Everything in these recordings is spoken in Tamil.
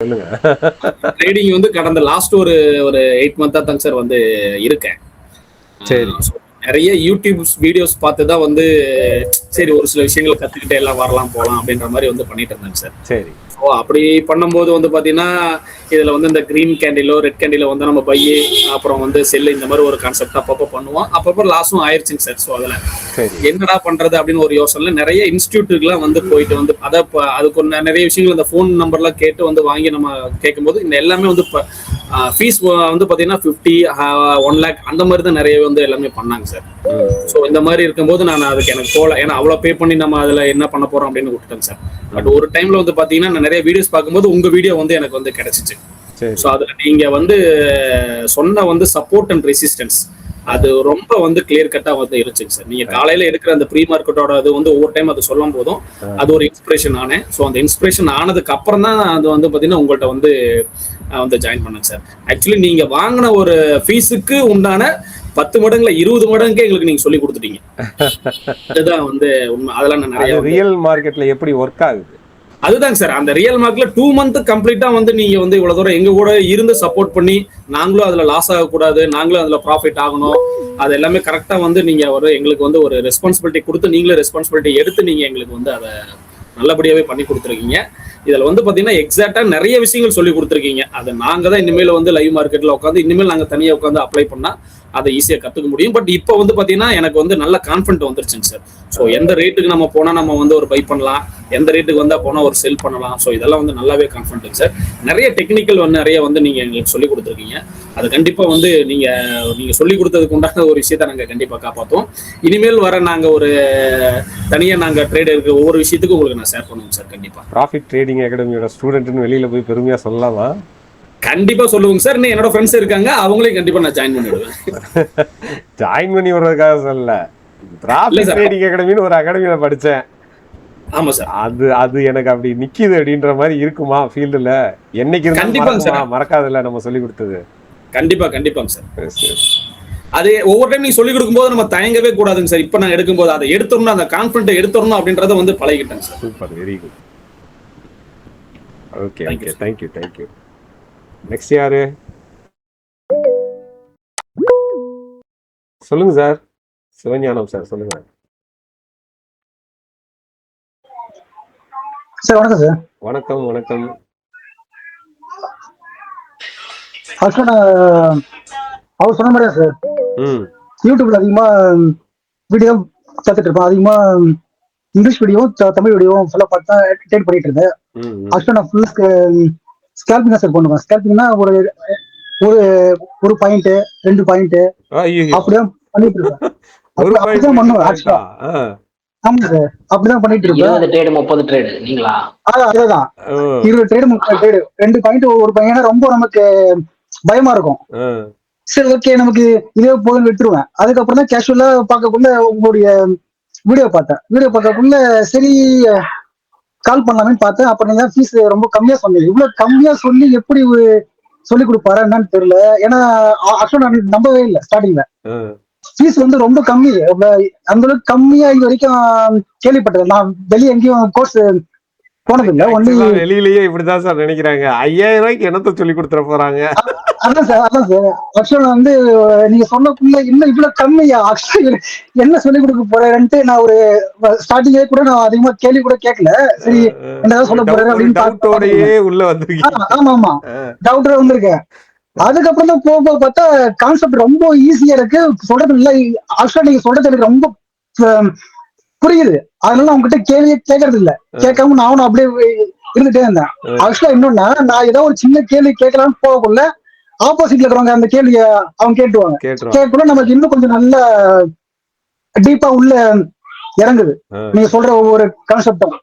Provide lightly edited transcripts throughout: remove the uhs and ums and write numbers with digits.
சொல்லுங்க. ட்ரேடிங் வந்து கடந்த லாஸ்ட் ஒரு ஒரு 8 மந்த்தா தாங்க சார் வந்து இருக்கேன். சரி. நிறைய யூடியூப் வீடியோஸ் பார்த்து தான் வந்து சரி ஒரு சில விஷயங்களை கத்துக்கிட்டு எல்லாம் வரலாம் போலாம் அப்படின்ற மாதிரி வந்து பண்ணிட்டு இருந்தாங்க சார். சரி. ஸோ அப்படி பண்ணும்போது வந்து பார்த்தீங்கன்னா இதில் வந்து இந்த க்ரீன் கேண்டிலோ ரெட் கேண்டிலோ வந்து நம்ம பையி அப்புறம் வந்து செல்லு இந்த மாதிரி ஒரு கான்செப்ட் அப்பப்போ பண்ணுவோம். அப்பப்போ லாஸும் ஆயிடுச்சுங்க சார். ஸோ அதில் என்னடா பண்றது அப்படின்னு ஒரு யோசனை நிறைய இன்ஸ்டியூட்டுக்குலாம் வந்து போயிட்டு வந்து அதை அதுக்கு நிறைய விஷயங்கள் இந்த ஃபோன் நம்பர்லாம் கேட்டு வந்து வாங்கி நம்ம கேட்கும்போது இந்த எல்லாமே வந்து ஃபீஸ் வந்து பார்த்தீங்கன்னா 50 1 lakh அந்த மாதிரி தான் நிறைய வந்து எல்லாமே பண்ணாங்க சார். ஸோ இந்த மாதிரி இருக்கும்போது நான் அதுக்கு எனக்கு போகல, ஏன்னா அவ்வளோ பே பண்ணி நம்ம அதில் என்ன பண்ண போறோம் அப்படின்னு விட்டுட்டேன் சார். பட் ஒரு டைம்ல வந்து பார்த்தீங்கன்னா நான் நிறைய வீடியோஸ் பார்க்கும்போது உங்க வீடியோ வந்து எனக்கு வந்து கிடைச்சிச்சு. ஸோ அதில் நீங்க வந்து சொன்ன வந்து சப்போர்ட் அண்ட் ரெசிஸ்டன்ஸ் அது ரொம்ப வந்து கிளியர் கட்டா வந்து இருந்துச்சுங்க சார். நீங்க காலையில எடுக்கிற அந்த ப்ரீ மார்க்கெட்டோட அது வந்து ஒவ்வொரு டைம் அது சொல்லும் போதும் அது ஒரு இன்ஸ்பிரேஷன் ஆனேன். ஸோ அந்த இன்ஸ்பிரேஷன் ஆனதுக்கு அப்புறம் தான் அது வந்து பார்த்தீங்கன்னா உங்கள்கிட்ட வந்து ஜாயின் பண்ணேன் சார். ஆக்சுவலி நீங்க வாங்கின ஒரு ஃபீஸுக்கு உண்டான 10 மடங்குல 20 மடங்கு எங்களுக்கு நீங்க சொல்லி கொடுத்துட்டீங்க. அதுதான் வந்து உண்மை. அதெல்லாம் நான் நிறைய ரியல் மார்க்கெட்ல எப்படி ஒர்க் ஆகுது அதுதாங்க சார். அந்த ரியல் மார்க்கெட்ல 2 மந்த் கம்ப்ளீட்டா வந்து நீங்க வந்து இவ்வளவு தூரம் எங்க கூட இருந்து சப்போர்ட் பண்ணி நாங்களும் அதுல லாஸ் ஆகக்கூடாது, நாங்களும் அதுல ப்ராஃபிட் ஆகணும், அது எல்லாமே கரெக்டா வந்து நீங்க எங்களுக்கு வந்து ஒரு ரெஸ்பான்சிபிலிட்டி கொடுத்து நீங்களே ரெஸ்பான்சிபிலிட்டி எடுத்து நீங்க எங்களுக்கு வந்து அதை நல்லபடியாவே பண்ணி கொடுத்துருக்கீங்க. இதுல வந்து பாத்தீங்கன்னா எக்ஸாக்டா நிறைய விஷயங்கள் சொல்லி கொடுத்துருக்கீங்க. அதை நாங்க தான் இனிமேல் வந்து லைவ் மார்க்கெட்ல உட்காந்து இனிமேல் நாங்க தனியா உட்காந்து அப்ளை பண்ணா அதை ஈஸியா கத்துக்க முடியும். பட் இப்போ வந்து பாத்தீங்கன்னா எனக்கு வந்து நல்ல கான்ஃபிடன்ட் வந்துருச்சுங்க சார். ஸோ எந்த ரேட்டுக்கு நம்ம போனா நம்ம வந்து ஒரு பை பண்ணலாம், எந்த ரேட்டுக்கு வந்தா போனா ஒரு செல் பண்ணலாம். ஸோ இதெல்லாம் வந்து நல்லாவே கான்ஃபிடன்ட் சார். நிறைய டெக்னிக்கல் வந்து நிறைய வந்து நீங்க எங்களுக்கு சொல்லி கொடுத்துருக்கீங்க. அது கண்டிப்பா வந்து நீங்க சொல்லி கொடுத்ததுக்கு உண்டான ஒரு விஷயத்த நாங்க கண்டிப்பா காப்பாற்றுவோம். இனிமேல் வர நாங்க ஒரு தனியா நாங்க ட்ரேடருக்கு ஒவ்வொரு விஷயத்துக்கும் உங்களுக்கு நான் ஷேர் பண்ணுவோம் சார். கண்டிப்பா ப்ராஃபிட் ட்ரேடிங் அகாடமியோட ஸ்டூடெண்ட்னு வெளியில போய் பெருமையா சொல்லலாமா? கண்டிப்பா சொல்லுவோங்க சார். இன்னும் என்னோட ஃப்ரெண்ட்ஸ் இருக்காங்க, அவங்களையும் கண்டிப்பா நான் ஜாயின் பண்ணிடுவேன். ஜாயின் பண்ணி விடுறதுக்காக சொல்லல, ப்ராஃபிட் ட்ரேடிங் அகாடமின்னு ஒரு அகாடமியில படிச்சேன். ஆமா சார். அது எனக்கு அப்படி நிக்குது அப்படின்ற மாதிரி இருக்குமா ஃபீல்டுல? என்னைக்கு மறக்காதுல்ல நம்ம சொல்லி கொடுத்தது. கண்டிப்பா கண்டிப்பாங்க சார். அது ஒவ்வொரு டைம் நீங்க சொல்லி கொடுக்கும்போது நம்ம தயங்கவே கூடாதுங்க சார். இப்ப நான் எடுக்கும்போது அதை எடுத்துடணும், அந்த கான்ஃபிடன்ட் எடுத்துடணும் அப்படின்றத வந்து பழகிட்டேன் sir. Super, very good. Okay okay, thank you. Next யாரு? சொல்லுங்க சார். சிவஞானம் சார் சொல்லுங்க. சார் வணக்கம் சார். வணக்கம். அவர் சொன்ன மாதிரியா சார், யூடியூப்ல அதிகமா வீடியோ பார்த்துட்டு இருப்பேன். அதிகமா இங்கிலீஷ் வீடியோவும் தமிழ் வீடியோவும் ஃபுல்லா பார்த்தா ட்ரேட் பண்ணிட்டு இருந்தேன். ஆக்சுவலா நான் ஃபுல்லா ஸ்கேல்பிங் தான் சார் பண்ணுவேன். ஸ்கேல்பிங்னா ஒரு ஒரு பாயிண்ட் 2 பாயிண்ட் அப்படியே பண்ணிட்டு இருப்பேன். அப்படிதான் பண்ணுவேன் ஆக்சுவலா. ஆமா சார், அப்படிதான் பண்ணிட்டு இருக்கேன். 20 ட்ரேட் 30 ட்ரேட் நீங்களா? அதுதான் 20 ட்ரேட் 30 ட்ரேட் 2 பாயிண்ட் ஒரு பையனா ரொம்ப நமக்கு பயமா இருக்கும். சரி ஓகே நமக்கு இதே போதுன்னு விட்டுருவேன். அதுக்கப்புறம் தான் கேஷுவலா பார்க்கக்குள்ள உங்களுடைய வீடியோ பார்க்கக்குள்ள சரி கால் பண்ணலாமேன்னு பார்த்தேன். அப்ப நீங்க ஃபீஸ் ரொம்ப கம்மியா சொன்னீங்க. இவ்வளவு கம்மியா சொல்லி எப்படி சொல்லி கொடுப்பாரு என்னன்னு தெரியல. ஏன்னா ஆக்சுவலா நான் நம்பவே இல்லை ஸ்டார்டிங்ல. ஃபீஸ் வந்து ரொம்ப கம்மி, அந்த அளவுக்கு கம்மியா இது வரைக்கும் கேள்விப்பட்டது. நான் வெளியே எங்கேயும் கோர்ஸ் போனது இல்லை. ஒன்லி வெளியிலேயே இப்படிதான் சார் நினைக்கிறாங்க. 5000 ரூபாய்க்கு என்னத்த சொல்லி கொடுத்துட போறாங்க. அதான் சார். ஆக்சுவலா வந்து நீங்க சொன்னக்குள்ள இன்னும் இவ்வளவு கம்மியா ஆக்சுவலா என்ன சொல்லி கொடுக்க போறேன்ட்டு நான் ஒரு ஸ்டார்டிங்கே கூட நான் அதிகமா கேள்வி கூட கேட்கல. சரி என்னதான் சொல்ல போறேன் அப்படின்னு உள்ள வந்திருக்கேன். ஆமா டவுட்டர் வந்திருக்கேன். அதுக்கப்புறம் தான் போக பார்த்தா கான்செப்ட் ரொம்ப ஈஸியா இருக்கு. சொல்றது இல்லை. ஆக்சுவலா நீங்க சொல்றது எனக்கு ரொம்ப புரியுது. அதனால அவங்ககிட்ட கேள்வியே கேட்கறது இல்ல. கேட்காம நானும் அப்படியே இருந்துட்டே இருந்தேன். ஆக்சுவலா இன்னொன்னா நான் ஏதோ ஒரு சின்ன கேள்வி கேட்கலாம்னு போகக்குள்ள ஆப்போசிட்ல இருக்கிறவங்க அந்த கேள்விய அவங்க கேட்கக்குள்ள நமக்கு இன்னும் கொஞ்சம் நல்ல டீப்பா உள்ள இறங்குது நீங்க சொல்ற ஒவ்வொரு கான்செப்டும்.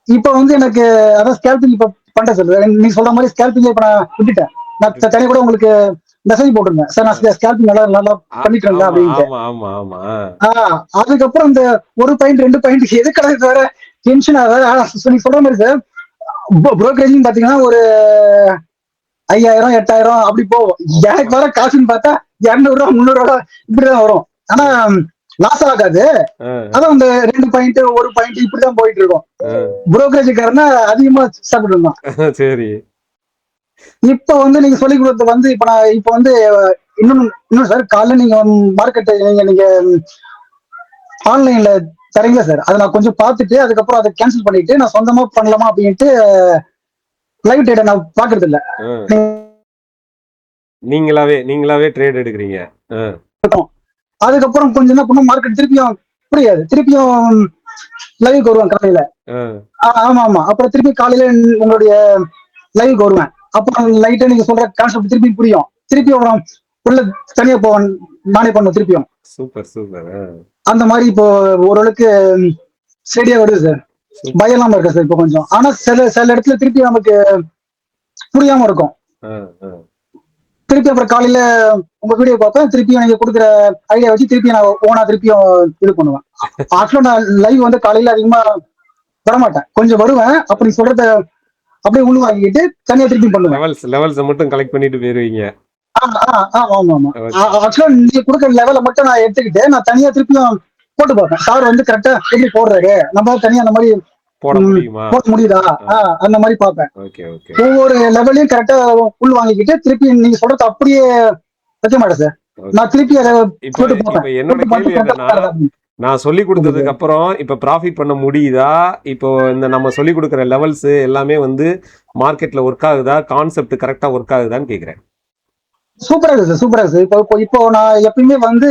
இப்ப வந்து எனக்கு அதான் ஸ்கேல்பிங் இப்ப பண்ற சொல்லுது. நீங்க சொல்ற மாதிரி ஸ்கேல்பிங் இப்ப நான் விட்டுட்டேன். நான் தனி கூட உங்களுக்கு மெசேஜ் போட்டிருந்தேன் சார், நான் ஸ்கேல்பிங் நல்லா பண்ணிட்டு இருந்தேன் அப்படின்ட்டு. அதுக்கப்புறம் இந்த ஒரு பாயிண்ட் 2 பாயிண்ட் எதுக்கடா வேற டென்ஷன் ஆகாது. நீங்க சொல்ற மாதிரி சார் புரோக்கரேஜ் பாத்தீங்கன்னா ஒரு 5000 8000 அப்படி போகும். எனக்கு வர காசுன்னு பார்த்தா 200 ரூபா 300 ரூபா இப்படிதான் வரும். ஆனா லாஸ் ஆகாது. அதான் அந்த 2 பாயிண்ட் 1 பாயிண்ட் இப்படிதான் போயிட்டு இருக்கும். புரோக்கரேஜ்காரனா அதிகமா சாப்பிட்டு இருந்தான். சரி. இப்ப வந்து நீங்க சொல்லி கொடுத்தது வந்து இப்ப நான் இப்ப வந்து இன்னும் சார் காலைல நீங்க மார்க்கெட் நீங்க ஆன்லைன்ல தரீங்களா சார்? அதை நான் கொஞ்சம் பார்த்துட்டு அதுக்கப்புறம் அதை கேன்சல் பண்ணிட்டு நான் சொந்தமா பண்ணலாமா அப்படின்ட்டு லைவ் டேட்டா நான் பாக்குறது இல்ல. நீங்களாவே ட்ரேட் எடுக்கிறீங்க. அதுக்கப்புறம் கொஞ்சம் என்ன பண்ணும், மார்க்கெட் திருப்பியும் புரியாது, திருப்பியும் லைவுக்கு வருவேன் காலையில. ஆமா. அப்புறம் திருப்பி காலையில உங்களுடைய லைவுக்கு வருவேன். அப்புறம் லைட்டா நீங்க சொல்ற கான்செப்ட் திருப்பி புரியும். திருப்பி அப்புறம் உள்ள தனியா போவேன், நானே பண்ணுவேன் திருப்பியும். சூப்பர். அந்த மாதிரி இப்போ ஓரளவுக்கு ஸ்டெடியா வருது சார். பயம்லாம் இருக்கா சார் இப்போ கொஞ்சம். ஆனா சில இடத்துல திருப்பி நமக்கு புரியாம இருக்கும். திருப்பி அப்புறம் காலையில உங்க வீடியோ பார்ப்பேன், திருப்பியும் நீங்க கொடுக்குற ஐடியா வச்சு திருப்பி நான் ஓனா திருப்பியும் இது பண்ணுவேன். ஆக்சுவலா நான் லைவ் வந்து காலையில அதிகமா வரமாட்டேன், கொஞ்சம் வருவேன். அப்படி சொல்றத அப்படியே உள்வாங்கிட்டு தனியா திருப்பி பண்ணுவேன். லெவல்ஸ் மட்டும் கலெக்ட் பண்ணிட்டு போயிருவீங்க. ஆமா. ஆக்சுவலா நீங்க கொடுக்குற லெவலை மட்டும் நான் எடுத்துக்கிட்டு நான் தனியா திருப்பியும் போட்டு பார்ப்பேன். சார் வந்து கரெக்டா எப்படி போடுறாரு, நம்ம தனியா அந்த மாதிரி போட முடியுதா அந்த மாதிரி பார்ப்பேன். ஒவ்வொரு லெவலையும் கரெக்டா உள் வாங்கிக்கிட்டு திருப்பி நீங்க சொல்றது அப்படியே வைக்க மாட்டேன் சார். நான் திருப்பி அதை போட்டு பார்ப்பேன். நான் சொல்லி கொடுத்ததுக்கு அப்புறம் இப்ப ப்ராஃபிட் பண்ண முடியுதா? இப்போ இந்த நம்ம சொல்லி கொடுக்குற லெவல்ஸ் எல்லாமே வந்து மார்க்கெட்ல ஒர்க் ஆகுதா? கான்செப்ட் கரெக்டா ஒர்க் ஆகுதான்னு கேக்குறேன். சூப்பரா இருக்கு சார். இப்போ நான் எப்பயுமே வந்து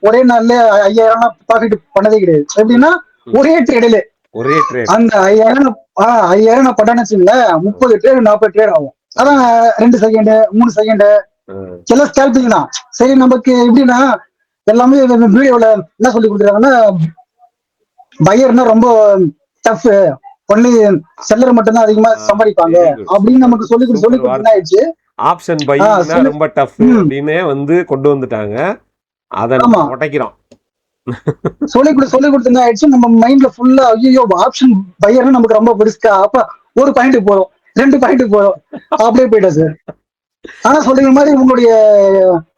ஒரே நாள்ல 5000 ப்ராஃபிட் பண்ணதே கிடையாது. எப்படின்னா ஒரே ட்ரேட்ல அந்த 5000 நான் பண்ணேன்னு வச்சுங்களேன், 30 ட்ரேட் 40 ட்ரேட் ஆகும். அதான் 2 செகண்ட் 3 செகண்ட் எல்லாம் ஸ்கேல்பிங் தான். சரி, நமக்கு எப்படின்னா எல்லாமே வீடியோல என்ன சொல்லி கொடுத்துருக்காங்கன்னா, பையர்னா ரொம்ப டஃப், ஒன்லி செல்லர் மட்டும் தான் அதிகமா சம்பாதிப்பாங்க அப்படின்னு நமக்கு சொல்லி கொடுத்து ஆயிடுச்சு. ஆப்ஷன் பையிங்னா ரொம்ப டஃப் அப்படினே வந்து கொண்டு வந்துட்டாங்க. அத நம்ம உடைக்கிறோம். சொல்லி கொடுத்து ஆயிடுச்சு. நம்ம மைண்ட்ல ஃபுல்லா ஐயோ ஆப்ஷன் பையர்னா நமக்கு ரொம்ப பெருசா, அப்ப 1 பாயிண்ட் போறோம், 2 பாயிண்ட் போறோம், அப்படியே போயிட்டா சார். ஆனா சொல்ற மாதிரி உங்களுடைய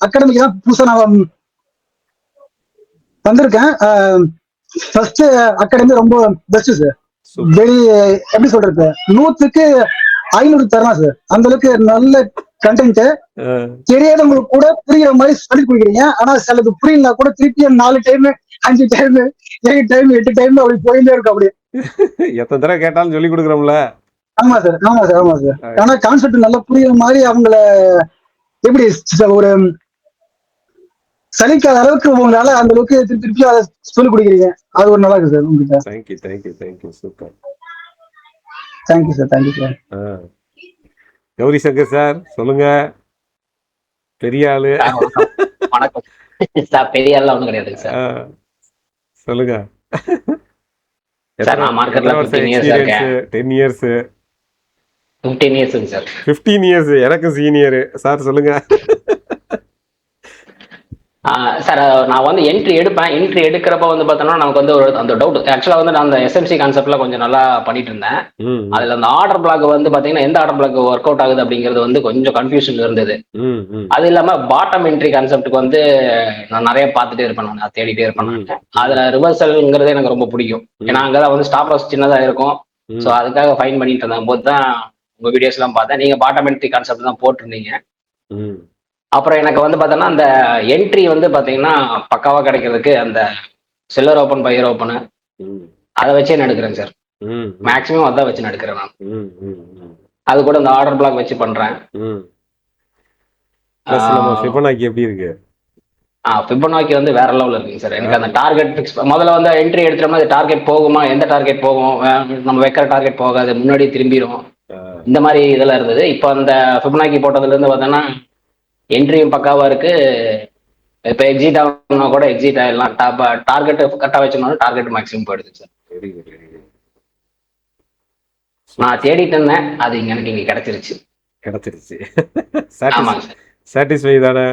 அகாடமிக்கு தான் புதுசா நான் வந்திருக்கேன். ஃபர்ஸ்ட் அகாடமி ரொம்ப பெஸ்ட் சார். எப்படி சொல்றது, 100க்கு 500 தரலாம் சார். அந்த அளவுக்கு நல்ல கண்டென்ட், தெரியாதவங்களுக்கு கூட புரியுற மாதிரி சொல்லி கொடுக்குறீங்க. ஆனா சிலது புரியல கூட திருப்பி 4 டைம் 5 டைம் 7 டைம் 8 டைம் அப்படி போயிட்டே இருக்கும். அப்படியே எத்தனை தடவை கேட்டாலும் சொல்லி கொடுக்குறோம்ல. ஆமா சார். ஆனா கான்செப்ட் நல்லா புரியுற மாதிரி அவங்கள எப்படி ஒரு சலிக்காத அளவுக்கு உங்களால அந்த அளவுக்கு திருப்பி அதை சொல்லி கொடுக்குறீங்க. அது ஒரு நல்லா இருக்கு சார் உங்ககிட்ட. Thank you super. Thank you sir. Gowri Shankar sir சொல்லுங்க. பெரிய ஆளு. வணக்கம் சார். பெரிய ஆளு ஒண்ணும் கிடையாது சார். சொல்லுங்க சார். நான் மார்க்கெட்ல 15 இயர்ஸ் இருக்கேன். 10 இயர்ஸ் 15 இயர்ஸ் சார். 15 இயர்ஸ் எனக்கு சீனியர் சார். சொல்லுங்க சார். நான் வந்து என்ட்ரி எடுக்கிறப்ப வந்து பார்த்தோம்னா நமக்கு வந்து ஒரு அந்த டவுட். ஆக்சுவலாக வந்து நான் அந்த எஸ்எம்சி கான்செப்ட்ல கொஞ்சம் நல்லா பண்ணிட்டு இருந்தேன். அதுல அந்த ஆர்டர் பிளாக் வந்து பாத்தீங்கன்னா எந்த ஆர்டர் பிளாக் ஒர்க் அவுட் ஆகுது அப்படிங்கிறது வந்து கொஞ்சம் கன்ஃபியூஷன் இருந்தது. அது இல்லாம பாட்டம் என்ட்ரி கான்செப்டுக்கு வந்து நான் நிறைய பார்த்துட்டே இருப்பேன், நான் தேடிட்டே இருப்பேன். அதுல ரிவர்சல்ங்கிறது எனக்கு ரொம்ப பிடிக்கும். ஏன்னா அங்கதான் வந்து ஸ்டாப் லாஸ் சின்னதா இருக்கும். ஸோ அதுக்காக ஃபைன் பண்ணிட்டு இருந்தேன் போது தான் உங்க வீடியோஸ் எல்லாம் பார்த்தேன். நீங்க பாட்டம் என்ட்ரி கான்செப்ட் தான் போட்டிருந்தீங்க. அப்புறம் எனக்கு வந்து பார்த்தோன்னா அந்த என்ட்ரி வந்து பார்த்தீங்கன்னா பக்காவாக கிடைக்கிறதுக்கு அந்த செல்லர் ஓப்பன் பையர் ஓப்பனு அதை வச்சே நான் எடுக்கிறேன் சார். மேக்ஸிமம் அதான் வச்சு நான் எடுக்கிறேன். நான் அது கூட இந்த ஆர்டர் பிளாக் வச்சு பண்றேன். ஃபிபொனாக்கி எப்படி இருக்கு? ஃபிபொனாக்கி வந்து வேற லெவலில் இருக்குங்க சார். எனக்கு அந்த டார்கெட் ஃபிக்ஸ் முதல்ல வந்து என்ட்ரி எடுத்துட்டோம்னா அது டார்கெட் போகுமா, எந்த டார்கெட் போகும், நம்ம வைக்கிற டார்கெட் போகாது, முன்னாடி திரும்பிடும், இந்த மாதிரி இதெல்லாம் இருந்தது. இப்போ அந்த ஃபிபொனாக்கி போட்டதுல இருந்து பார்த்தோன்னா என்ட்ரியும் பக்காவா இருக்கு. இப்போ எக்ஸிட் ஆகணும்னா கூட எக்ஸிட் ஆயிடலாம். டார்கெட் கரெக்டாக வச்சோம்னா டார்கெட் மேக்ஸிமம் போயிடுது சார். நான் தேடிட்டு இருந்தேன், அது எனக்கு இங்க கிடைச்சிருச்சு. ஆமாங்க சார். சாட்டிஸ்ஃபை தானே?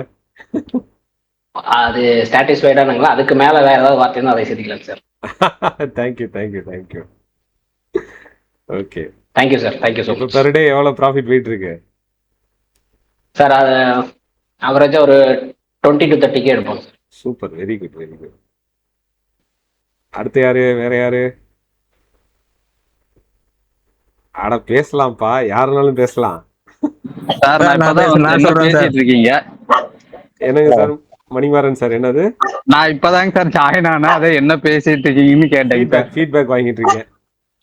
அது சாட்டிஸ்ஃபைடானுங்களா? அதுக்கு மேல வேற ஏதாவது வார்த்தை இருந்தால் அதை சேர்த்துக்கலாம் sir. Thank you. Okay, thank you sir. Thank you so much. Per day எவ்வளவு ப்ராஃபிட் போயிட்டு இருக்கு சார்? அது அவரேஜா ஒரு 20 to 30K எடுப்போம். Super, very good. அடுத்து யாரு, வேற யாரு? அட பேசலாம்ப்பா, யாருனாலும் பேசலாம். சார் நான் இப்பதான் பேசிட்டு இருக்கீங்க. என்னங்க சார் மணிமாறன் சார்? என்னது? நான் இப்பதாங்க சார் ஜாயின் ஆனேன். அதை என்ன பேசிட்டு இருக்கீங்கன்னு கேட்டேன். ஃபீட்பேக் வாங்கிட்டு இருக்கேன்.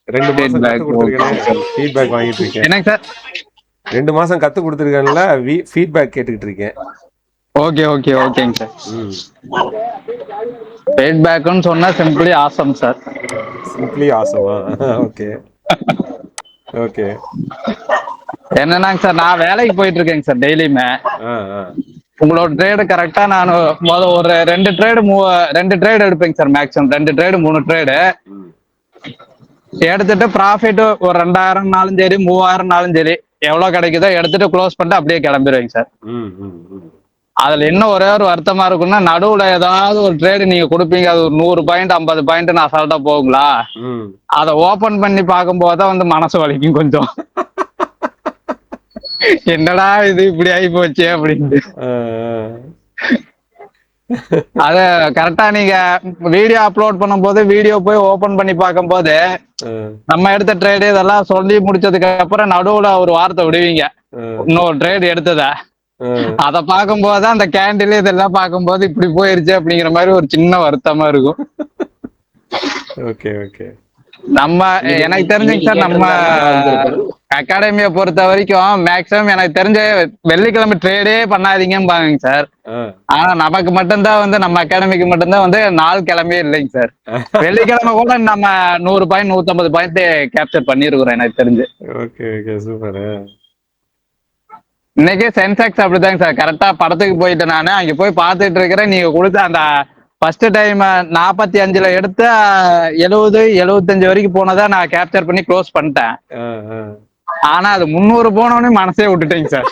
2 மாசம் கத்து கொடுத்துருக்கேன். ஃபீட்பேக் வாங்கிட்டு இருக்கேன். என்னங்க சார்? 2 மாசம் கத்து கொடுத்துருக்கேன்ல, ஃபீட்பேக் கேட்டுக்கிட்டு இருக்கேன். ஓகே ஓகே ஓகேங்க சார். ஃபீட்பேக்னு சொன்னா சிம்பிளி ஆசம் சார். சிம்பிளி ஆசமா? Okay okay. என்னன்னாங்க சார், நான் வேலைக்கு போயிட்டு இருக்கேங்க சார் டெய்லியுமே. உங்களோட ட்ரேடு கரெக்டா நான் ஒரு 2 ட்ரேடு எடுப்பேங்க சார். மேக்ஸிமம் 2 ட்ரேடு 3 ட்ரேடு எடுத்துட்டு ப்ராஃபிட் ஒரு 2000 சரி 3000 சரி எவ்வளவு கிடைக்குதோ எடுத்துட்டு க்ளோஸ் பண்ணிட்டு அப்படியே கிளம்பிடுவேங்க சார். அதுல என்ன ஒரே ஒரு வருத்தமா இருக்குன்னா, நடுவுல ஏதாவது ஒரு ட்ரேடு நீங்க கொடுப்பீங்க, அது ஒரு 100 பாயிண்ட் 50 பாயிண்ட் அசால்ட்டா போகுங்களா, அதை ஓபன் பண்ணி பார்க்கும் போதுதான் வந்து மனசு வலிக்கும் கொஞ்சம். என்னடா இது இப்படி ஆகி போச்சு அப்படின்னு. அத கரெக்டா நீங்க வீடியோ அப்லோட் பண்ணும் போது வீடியோ போய் ஓபன் பண்ணி பார்க்கும் போது நம்ம எடுத்த ட்ரேடு இதெல்லாம் சொல்லி முடிச்சதுக்கு அப்புறம் நடுவுல ஒரு வார்த்தை விடுவீங்க, இன்னொரு ட்ரேடு எடுத்தத. அத பார்க்கும் போது அந்த கேண்டில் இதெல்லாம் பார்க்கும் போது இப்படி போயிருச்சு அப்படிங்கிற மாதிரி ஒரு சின்ன வருத்தமா இருக்கும். Okay okay. நம்ம எனக்கு தெரிஞ்சுங்க சார், நம்ம அகாடமியை பொறுத்த வரைக்கும் மேக்சிமம் எனக்கு தெரிஞ்ச வெள்ளிக்கிழமை ட்ரேடே பண்ணாதீங்கன்னு பாருங்க சார். ஆனா நமக்கு மட்டும்தான் வந்து நம்ம அகாடமிக்கு மட்டும்தான் வந்து 4 கிழமையே இல்லைங்க சார். வெள்ளிக்கிழமை கூட நம்ம 100 பாயிண்ட் 150 பாயிண்ட் கேப்சர் பண்ணிருக்கிறோம் எனக்கு தெரிஞ்சு. Okay okay super. இன்னைக்கு சென்செக்ஸ் அப்படிதாங்க சார். கரெக்டா படத்துக்கு போயிட்டு நானு அங்க போய் பார்த்துட்டு இருக்கிறேன். நீங்க கொடுத்த அந்த ஃபர்ஸ்ட் டைம் 45ல எடுத்து 70 75 வரைக்கும் போனதா நான் கேப்சர் பண்ணி க்ளோஸ் பண்ணிட்டேன். ஆனா அது 300 போனோடனே மனசே விட்டுட்டேங்க சார்.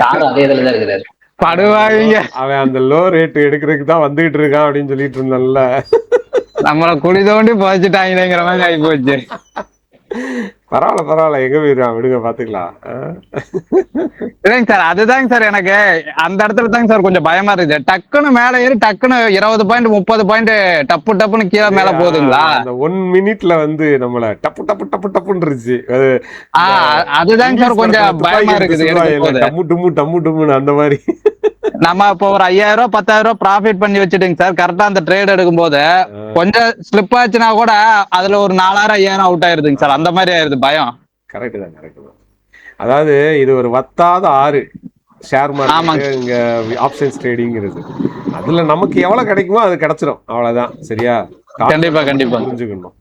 அதே இதுல தான் இருக்கிறாரு. படுவாங்க. அவன் அந்த லோ ரேட் எடுக்கிறதுக்கு தான் வந்துகிட்டு இருக்கான் அப்படின்னு சொல்லிட்டு இருந்தான்ல, நம்மள குழி தோண்டி புதைச்சிட்டாங்கிற மாதிரி ஆகி போச்சு. பரவாயில்ல பரவாயில்ல, எங்க போயிடுறான், விடுங்க பாத்துக்கலாம். இல்லைங்க சார், அதுதாங்க சார் எனக்கு அந்த இடத்துல தாங்க சார் கொஞ்சம் பயமா இருக்குது. டக்குன்னு மேல ஏறி டக்குன்னு 20 பாயிண்ட் 30 பாயிண்ட் டப்பு டப்புன்னு கீழே மேல போகுதுங்களா, அந்த 1 மினிட்ல வந்து நம்மள டப்பு டப்பு டப்பு டப்புன்னு இருந்துச்சு. அதுதாங்க சார் கொஞ்சம் பயமா இருக்குது. டம்மு டும்மு டம்மு டும்முன்னு அந்த மாதிரி. நம்ம இப்போ ஒரு 5000 10,000 ப்ராஃபிட் பண்ணி வச்சுட்டுங்க சார். கரெக்டா அந்த ட்ரேட் எடுக்கும் போது கொஞ்சம் ஸ்லிப் ஆச்சுன்னா கூட அதுல ஒரு 4000 5000 அவுட் ஆயிருதுங்க சார். அந்த மாதிரி ஆயிருது பயம். கரெக்ட் தான் கரெக்ட் தான். அதாவது இது ஒரு வத்தாத ஆறு ஷேர் மார்க்கெட், இங்க ஆப்ஷன்ஸ் ட்ரேடிங்கிறது. அதுல நமக்கு எவ்வளவு கிடைக்குமோ அது கிடைச்சிரும், அவ்வளவுதான். சரியா? கண்டிப்பா கண்டிப்பா புரிஞ்சுக்கணும்.